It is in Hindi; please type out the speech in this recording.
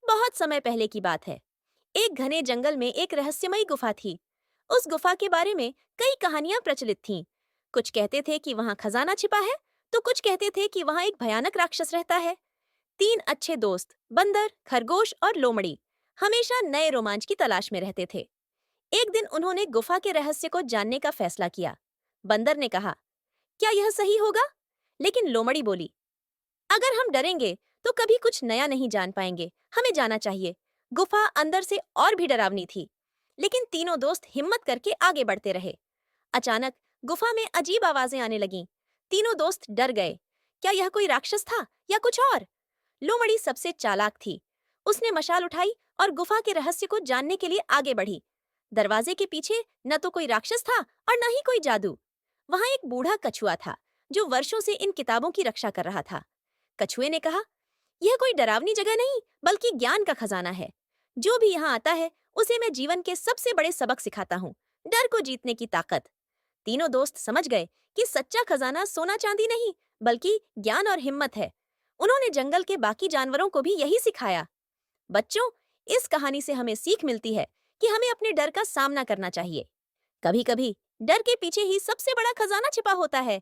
बहुत समय पहले की बात है। एक घने जंगल में एक रहस्यमयी गुफा थी। उस गुफा के बारे में कई कहानियां प्रचलित थीं। कुछ कहते थे कि वहां खजाना छिपा है, तो कुछ कहते थे कि वहां एक भयानक राक्षस रहता है। तीन अच्छे दोस्त, बंदर, खरगोश और लोमड़ी, हमेशा नए रोमांच की तलाश में रहते थे। एक दिन उन्होंने गुफा के रहस्य को जानने का फैसला किया। बंदर ने कहा, क्या यह सही होगा? लेकिन लोमड़ी बोली, अगर हम डरेंगे तो कभी कुछ नया नहीं जान पाएंगे, हमें जाना चाहिए। गुफा अंदर से और भी डरावनी थी, लेकिन तीनों दोस्त हिम्मत करके आगे बढ़ते रहे। अचानक गुफा में अजीब आवाजें आने लगीं। तीनों दोस्त डर गए। क्या यह कोई राक्षस था या कुछ और? लोमड़ी सबसे चालाक थी। उसने मशाल उठाई और गुफा के रहस्य को जानने के लिए आगे बढ़ी। दरवाजे के पीछे न तो कोई राक्षस था और न ही कोई जादू। वहां एक बूढ़ा कछुआ था, जो वर्षों से इन किताबों की रक्षा कर रहा था। कछुए ने कहा, यह कोई डरावनी जगह नहीं, बल्कि ज्ञान का खजाना है। जो भी यहाँ आता है, उसे मैं जीवन के सबसे बड़े सबक सिखाता हूँ, डर को जीतने की ताकत। तीनों दोस्त समझ गए कि सच्चा खजाना सोना चांदी नहीं, बल्कि ज्ञान और हिम्मत है। उन्होंने जंगल के बाकी जानवरों को भी यही सिखाया। बच्चों, इस कहानी से हमें सीख मिलती है कि हमें अपने डर का सामना करना चाहिए। कभी कभी डर के पीछे ही सबसे बड़ा खजाना छिपा होता है।